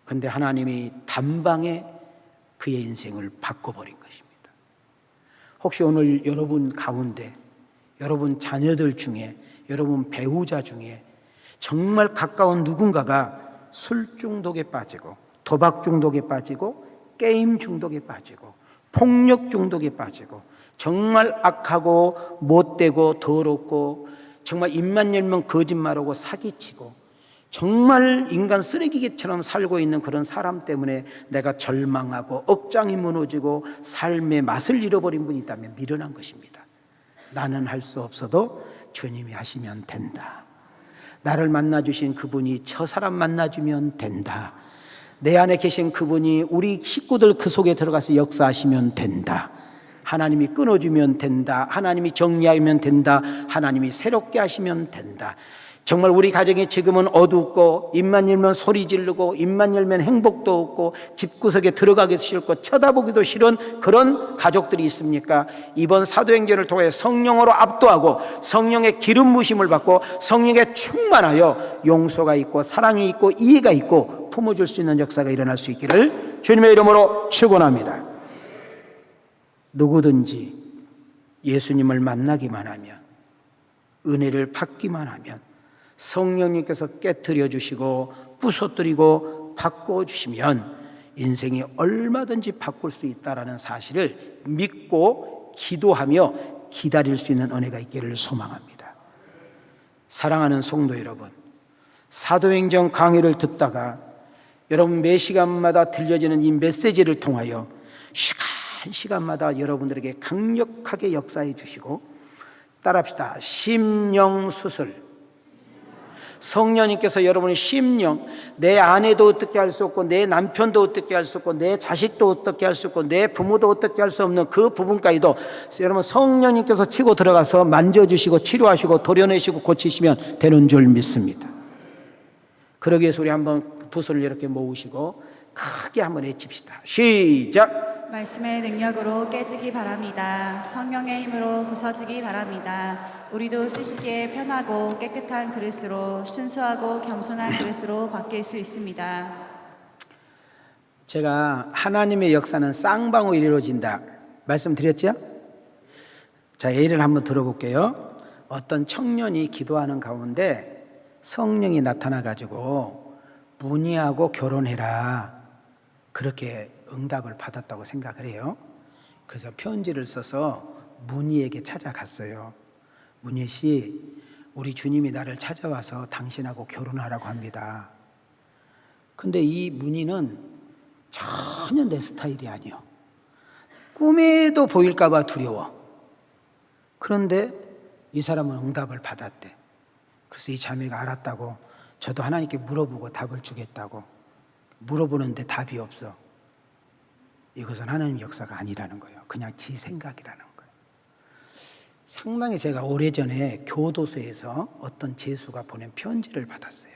그런데 하나님이 단방에 그의 인생을 바꿔버린 것입니다. 혹시 오늘 여러분 가운데, 여러분 자녀들 중에, 여러분 배우자 중에 정말 가까운 누군가가 술 중독에 빠지고, 도박 중독에 빠지고, 게임 중독에 빠지고, 폭력 중독에 빠지고, 정말 악하고 못되고 더럽고, 정말 입만 열면 거짓말하고 사기치고, 정말 인간 쓰레기처럼 살고 있는 그런 사람 때문에 내가 절망하고 억장이 무너지고 삶의 맛을 잃어버린 분이 있다면 미련한 것입니다. 나는 할 수 없어도 주님이 하시면 된다. 나를 만나주신 그분이 저 사람 만나주면 된다. 내 안에 계신 그분이 우리 식구들 그 속에 들어가서 역사하시면 된다. 하나님이 끊어주면 된다. 하나님이 정리하면 된다. 하나님이 새롭게 하시면 된다. 정말 우리 가정이 지금은 어둡고 입만 열면 소리 지르고 입만 열면 행복도 없고 집구석에 들어가기도 싫고 쳐다보기도 싫은 그런 가족들이 있습니까? 이번 사도행전을 통해 성령으로 압도하고 성령의 기름 부심을 받고 성령에 충만하여 용서가 있고 사랑이 있고 이해가 있고 품어줄 수 있는 역사가 일어날 수 있기를 주님의 이름으로 축원합니다. 누구든지 예수님을 만나기만 하면, 은혜를 받기만 하면 성령님께서 깨트려 주시고 부서뜨리고 바꿔 주시면 인생이 얼마든지 바꿀 수 있다는 사실을 믿고 기도하며 기다릴 수 있는 은혜가 있기를 소망합니다. 사랑하는 성도 여러분, 사도행전 강의를 듣다가 여러분 매 시간마다 들려지는 이 메시지를 통하여 시간마다 여러분들에게 강력하게 역사해 주시고, 따라합시다. 심령수술. 성령님께서 여러분의 심령, 내 아내도 어떻게 할 수 없고 내 남편도 어떻게 할 수 없고 내 자식도 어떻게 할 수 없고 내 부모도 어떻게 할 수 없는 그 부분까지도 여러분 성령님께서 치고 들어가서 만져주시고 치료하시고 도려내시고 고치시면 되는 줄 믿습니다. 그러기 위해서 우리 한번 두 손을 이렇게 모으시고 크게 한번 외칩시다. 시작. 말씀의 능력으로 깨지기 바랍니다. 성령의 힘으로 부서지기 바랍니다. 우리도 쓰시기에 편하고 깨끗한 그릇으로, 순수하고 겸손한 그릇으로 바뀔 수 있습니다. 제가 하나님의 역사는 쌍방으로 이루어진다 말씀드렸죠? 자, 예를 한번 들어볼게요. 어떤 청년이 기도하는 가운데 성령이 나타나 가지고 문희하고 결혼해라, 그렇게 응답을 받았다고 생각을 해요. 그래서 편지를 써서 문희에게 찾아갔어요. 문희 씨, 우리 주님이 나를 찾아와서 당신하고 결혼하라고 합니다. 근데 이 문희는 전혀 내 스타일이 아니요. 꿈에도 보일까 봐 두려워. 그런데 이 사람은 응답을 받았대. 그래서 이 자매가 알았다고, 저도 하나님께 물어보고 답을 주겠다고. 물어보는데 답이 없어. 이것은 하나님 역사가 아니라는 거예요. 그냥 지 생각이라는 거예요. 상당히 제가 오래전에 교도소에서 어떤 제수가 보낸 편지를 받았어요.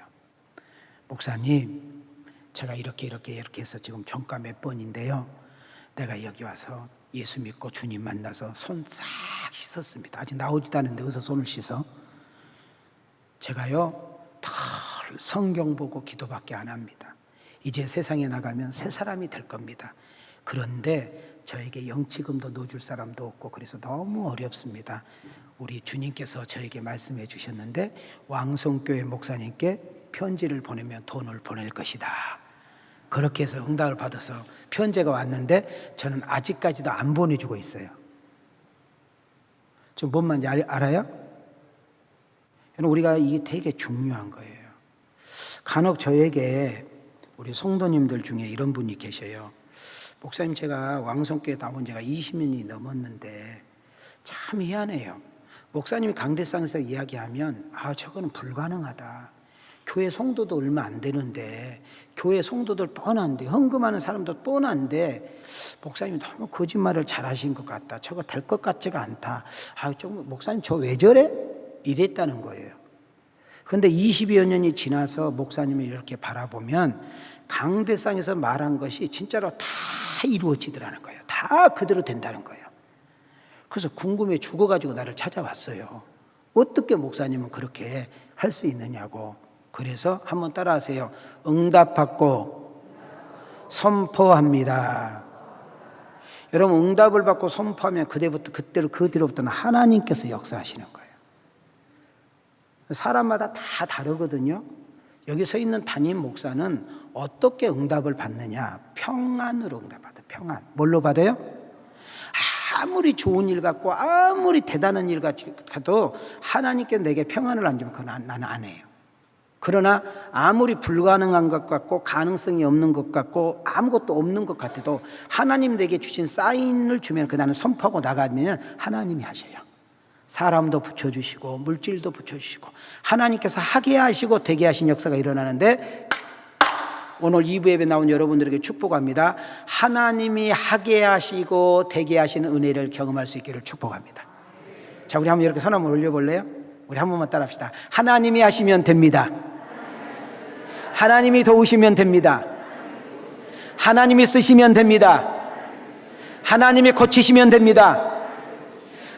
목사님, 제가 이렇게 해서 지금 종가 몇 번인데요, 내가 여기 와서 예수 믿고 주님 만나서 손 싹 씻었습니다. 아직 나오지도 않은데 어서 손을 씻어. 제가요 덜 성경 보고 기도밖에 안 합니다. 이제 세상에 나가면 새 사람이 될 겁니다. 그런데 저에게 영치금도 넣어줄 사람도 없고 그래서 너무 어렵습니다. 우리 주님께서 저에게 말씀해 주셨는데 왕성교회 목사님께 편지를 보내면 돈을 보낼 것이다. 그렇게 해서 응답을 받아서 편지가 왔는데 저는 아직까지도 안 보내주고 있어요. 좀 뭔 말인지 알아요? 우리가 이게 되게 중요한 거예요. 간혹 저에게 우리 성도님들 중에 이런 분이 계셔요. 목사님, 제가 왕성교회 나온 지가 20년이 넘었는데 참 희한해요. 목사님이 강대상에서 이야기하면 저거는 불가능하다. 교회 성도도 얼마 안 되는데, 교회 성도들 뻔한데, 헌금하는 사람도 뻔한데 목사님이 너무 거짓말을 잘하신 것 같다. 저거 될 것 같지가 않다. 목사님 저 왜 저래? 이랬다는 거예요. 그런데 20여 년이 지나서 목사님을 이렇게 바라보면 강대상에서 말한 것이 진짜로 다 이루어지더라는 거예요. 다 그대로 된다는 거예요. 그래서 궁금해 죽어가지고 나를 찾아왔어요. 어떻게 목사님은 그렇게 할 수 있느냐고. 그래서 한번 따라하세요. 응답받고 선포합니다. 여러분, 응답을 받고 선포하면 그 뒤로부터는 하나님께서 역사하시는 거예요. 사람마다 다 다르거든요. 여기 서 있는 담임 목사는 어떻게 응답을 받느냐? 평안으로 응답받아요. 평안. 뭘로 받아요? 아무리 좋은 일 같고 아무리 대단한 일 같아도 하나님께 내게 평안을 안 주면 그건 나는 안 해요. 그러나 아무리 불가능한 것 같고 가능성이 없는 것 같고 아무것도 없는 것 같아도 하나님 내게 주신 사인을 주면 그 나는 선포하고 나가면 하나님이 하셔요. 사람도 붙여주시고 물질도 붙여주시고 하나님께서 하게 하시고 되게 하신 역사가 일어나는데, 오늘 2부 예배 나온 여러분들에게 축복합니다. 하나님이 하게 하시고 되게 하시는 은혜를 경험할 수 있기를 축복합니다. 자, 우리 한번 이렇게 손 한번 올려볼래요? 우리 한 번만 따라합시다. 하나님이 하시면 됩니다. 하나님이 도우시면 됩니다. 하나님이 쓰시면 됩니다. 하나님이 고치시면 됩니다.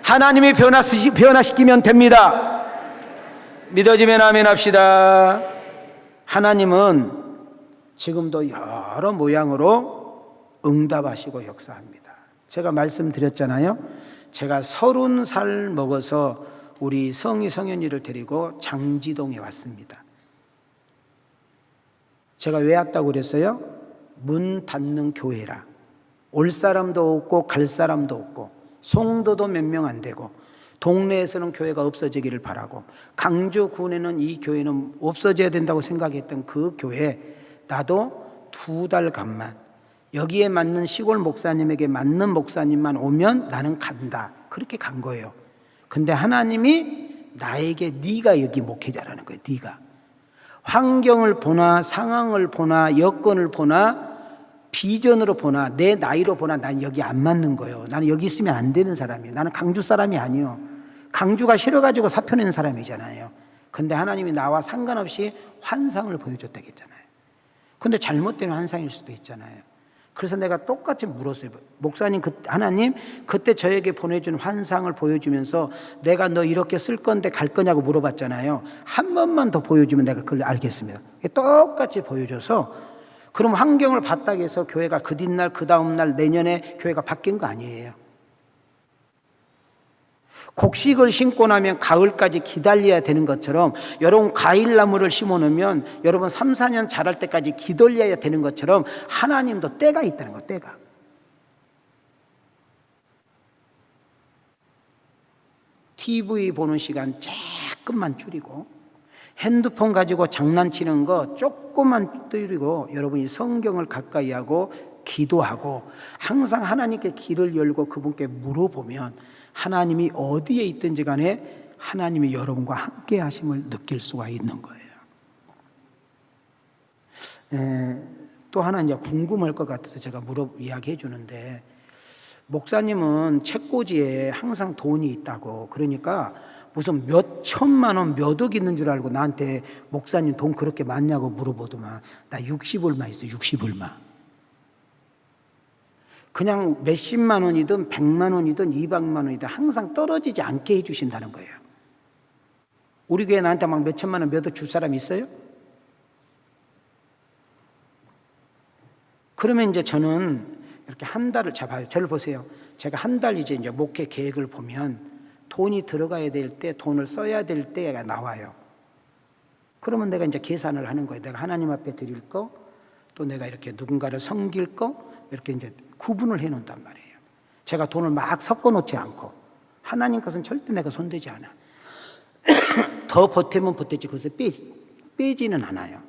하나님이 변화시키면 됩니다. 믿어지면 아멘 합시다. 하나님은 지금도 여러 모양으로 응답하시고 역사합니다. 제가 말씀드렸잖아요. 제가 30살 먹어서 우리 성희 성현이를 데리고 장지동에 왔습니다. 제가 왜 왔다고 그랬어요? 문 닫는 교회라. 올 사람도 없고 갈 사람도 없고 송도도 몇 명 안 되고 동네에서는 교회가 없어지기를 바라고 강주군에는 이 교회는 없어져야 된다고 생각했던 그 교회, 나도 2달간만 여기에 맞는 시골 목사님에게 맞는 목사님만 오면 나는 간다. 그렇게 간 거예요. 근데 하나님이 나에게 네가 여기 목회자라는 거예요. 네가 환경을 보나 상황을 보나 여건을 보나 비전으로 보나 내 나이로 보나 난 여기 안 맞는 거예요. 나는 여기 있으면 안 되는 사람이에요. 나는 강주 사람이 아니에요. 강주가 싫어가지고 사표낸 사람이잖아요. 근데 하나님이 나와 상관없이 환상을 보여줬다고 했잖아요. 근데 잘못된 환상일 수도 있잖아요. 그래서 내가 똑같이 물었어요. 목사님, 하나님 그때 저에게 보내준 환상을 보여주면서 내가 너 이렇게 쓸 건데 갈 거냐고 물어봤잖아요. 한 번만 더 보여주면 내가 그걸 알겠습니다. 똑같이 보여줘서 그럼 환경을 봤다고 해서 교회가 그 뒷날 그 다음날 내년에 교회가 바뀐 거 아니에요. 곡식을 심고 나면 가을까지 기다려야 되는 것처럼 여러분 과일나무를 심어놓으면 여러분 3, 4년 자랄 때까지 기다려야 되는 것처럼 하나님도 때가 있다는 거예요. 때가. TV 보는 시간 조금만 줄이고 핸드폰 가지고 장난치는 거 조금만 줄이고 여러분이 성경을 가까이 하고 기도하고 항상 하나님께 길을 열고 그분께 물어보면 하나님이 어디에 있든지 간에 하나님이 여러분과 함께 하심을 느낄 수가 있는 거예요. 또 하나 이제 궁금할 것 같아서 제가 이야기해 주는데, 목사님은 책꽂이에 항상 돈이 있다고, 그러니까 무슨 몇 천만 원, 몇 억 있는 줄 알고 나한테 목사님 돈 그렇게 많냐고 물어보더만 나 60얼마 있어. 60얼마. 그냥 몇십만 원이든 100만 원이든 200만 원이든 항상 떨어지지 않게 해주신다는 거예요. 우리 교회 나한테 막 몇 천만 원, 몇 억 줄 사람 있어요? 그러면 이제 저는 이렇게 한 달을 잡아요. 저를 보세요. 제가 한 달 이제 목회 계획을 보면 돈이 들어가야 될 때, 돈을 써야 될 때가 나와요. 그러면 내가 이제 계산을 하는 거예요. 내가 하나님 앞에 드릴 거, 또 내가 이렇게 누군가를 섬길 거, 이렇게 이제 구분을 해 놓는단 말이에요. 제가 돈을 막 섞어 놓지 않고, 하나님 것은 절대 내가 손대지 않아. 더 보태면 보태지 그것을 빼지는 않아요.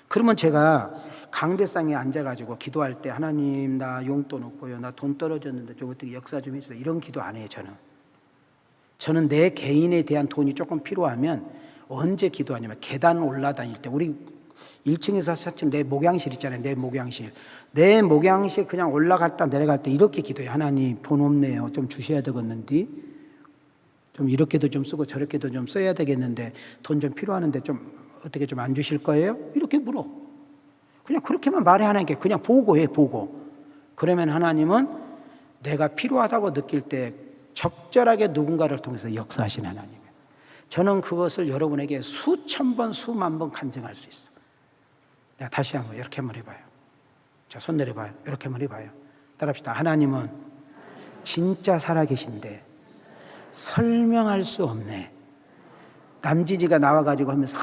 그러면 제가 강대상에 앉아가지고 기도할 때 하나님 나 용돈 없고요, 나 돈 떨어졌는데 좀 어떻게 역사 좀 해주세요, 이런 기도 안 해요. 저는 내 개인에 대한 돈이 조금 필요하면 언제 기도하냐면 계단 올라다닐 때, 우리 1층에서 4층 내 목양실 있잖아요. 내 목양실 그냥 올라갔다 내려갈 때 이렇게 기도해요. 하나님 돈 없네요, 좀 주셔야 되겠는데, 좀 이렇게도 좀 쓰고 저렇게도 좀 써야 되겠는데 돈 좀 필요하는데 좀 어떻게 좀 안 주실 거예요? 이렇게 물어. 그냥 그렇게만 말해. 하나님께 그냥 보고해. 그러면 하나님은 내가 필요하다고 느낄 때 적절하게 누군가를 통해서 역사하신 하나님이에요. 저는 그것을 여러분에게 수천 번 수만 번 간증할 수 있어요. 내가 다시 한번 이렇게 한번 해봐요. 자, 손 내려봐요. 이렇게 한번 해봐요. 따라합시다. 하나님은 진짜 살아계신데 설명할 수 없네. 남진이가 나와가지고 하면서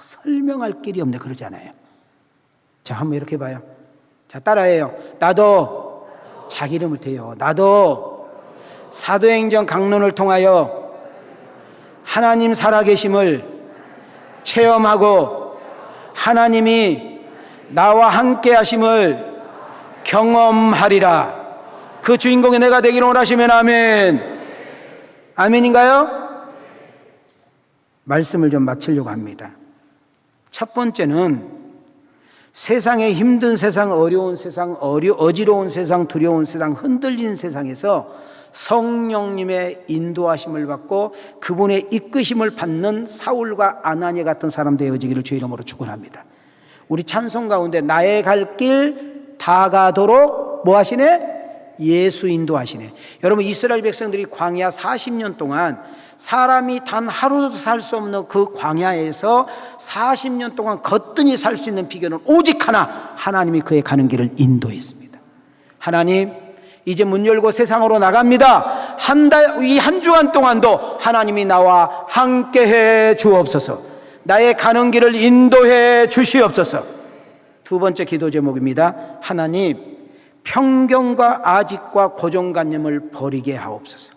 설명할 길이 없네 그러잖아요. 자, 한번 이렇게 봐요. 자, 따라해요. 나도 자기 이름을 대요. 나도 사도행전 강론을 통하여 하나님 살아계심을 체험하고 하나님이 나와 함께 하심을 경험하리라. 그 주인공이 내가 되기를 원하시면 아멘. 아멘인가요? 말씀을 좀 마치려고 합니다. 첫 번째는 세상에 힘든 세상, 어려운 세상, 어지러운 세상, 두려운 세상, 흔들리는 세상에서 성령님의 인도하심을 받고 그분의 이끄심을 받는 사울과 아나니아 같은 사람 되어지기를 주의 이름으로 축원합니다. 우리 찬송 가운데 나의 갈 길 다 가도록 뭐 하시네? 예수 인도하시네. 여러분, 이스라엘 백성들이 광야 40년 동안 사람이 단 하루도 살 수 없는 그 광야에서 40년 동안 거뜬히 살 수 있는 비결은 오직 하나, 하나님이 그의 가는 길을 인도했습니다. 하나님, 이제 문 열고 세상으로 나갑니다. 이 한 주간 동안도 하나님이 나와 함께해 주옵소서. 나의 가는 길을 인도해 주시옵소서. 두 번째 기도 제목입니다. 하나님, 편견과 아직과 고정관념을 버리게 하옵소서.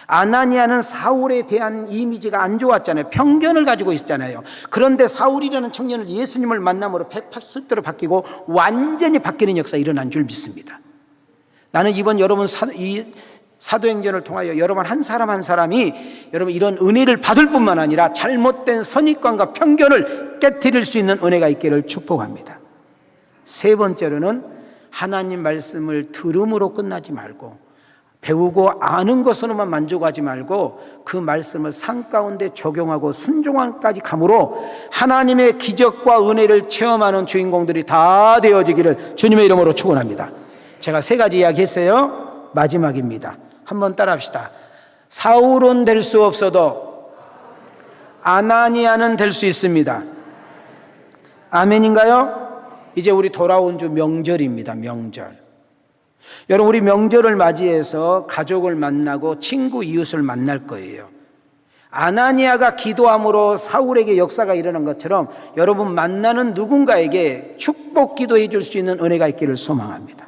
아나니아는 사울에 대한 이미지가 안 좋았잖아요. 편견을 가지고 있잖아요. 그런데 사울이라는 청년을 예수님을 만남으로 180도로 바뀌고 완전히 바뀌는 역사가 일어난 줄 믿습니다. 나는 이번 여러분 이 사도행전을 통하여 여러분 한 사람 한 사람이 여러분 이런 은혜를 받을 뿐만 아니라 잘못된 선입관과 편견을 깨트릴 수 있는 은혜가 있기를 축복합니다. 세 번째로는 하나님 말씀을 들음으로 끝나지 말고 배우고 아는 것으로만 만족하지 말고 그 말씀을 삶 가운데 적용하고 순종함까지 감으로 하나님의 기적과 은혜를 체험하는 주인공들이 다 되어지기를 주님의 이름으로 축원합니다. 제가 세 가지 이야기했어요. 마지막입니다. 한번 따라합시다. 사울은 될 수 없어도 아나니아는 될 수 있습니다. 아멘인가요? 이제 우리 돌아온 주 명절입니다. 명절. 여러분, 우리 명절을 맞이해서 가족을 만나고 친구 이웃을 만날 거예요. 아나니아가 기도함으로 사울에게 역사가 일어난 것처럼 여러분 만나는 누군가에게 축복 기도해 줄 수 있는 은혜가 있기를 소망합니다.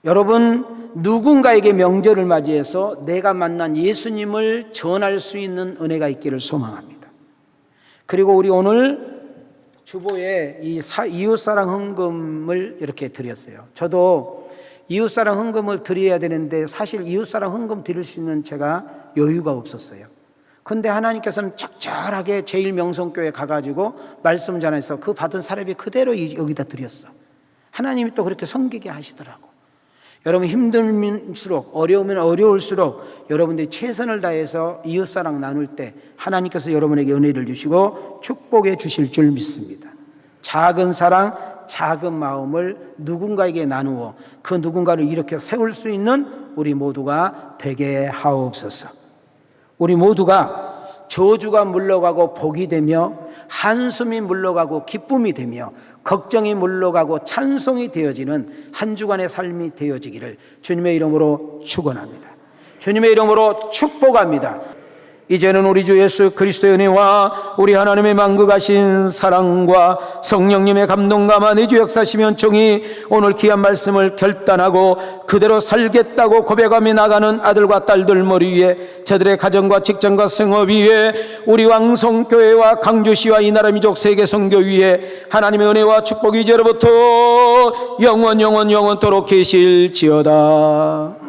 여러분, 누군가에게 명절을 맞이해서 내가 만난 예수님을 전할 수 있는 은혜가 있기를 소망합니다. 그리고 우리 오늘 주보에 이 이웃사랑 헌금을 이렇게 드렸어요. 저도 이웃사랑 헌금을 드려야 되는데 사실 이웃사랑 헌금 드릴 수 있는 제가 여유가 없었어요. 근데 하나님께서는 적절하게 제일명성교회 가가지고 말씀 전해서 그 받은 사례비 그대로 여기다 드렸어. 하나님이 또 그렇게 섬기게 하시더라고. 여러분 힘들수록 어려우면 어려울수록 여러분들이 최선을 다해서 이웃사랑 나눌 때 하나님께서 여러분에게 은혜를 주시고 축복해 주실 줄 믿습니다. 작은 사랑, 작은 마음을 누군가에게 나누어 그 누군가를 일으켜 세울 수 있는 우리 모두가 되게 하옵소서. 우리 모두가 저주가 물러가고 복이 되며 한숨이 물러가고 기쁨이 되며 걱정이 물러가고 찬송이 되어지는 한 주간의 삶이 되어지기를 주님의 이름으로 축원합니다. 주님의 이름으로 축복합니다. 이제는 우리 주 예수 그리스도의 은혜와 우리 하나님의 만극하신 사랑과 성령님의 감동감화 내주 역사시며 은총이 오늘 귀한 말씀을 결단하고 그대로 살겠다고 고백하며 나가는 아들과 딸들 머리 위에 저들의 가정과 직장과 생업 위에 우리 왕성교회와 강주시와 이 나라 민족 세계 선교 위에 하나님의 은혜와 축복이 이제로부터 영원토록 계실지어다.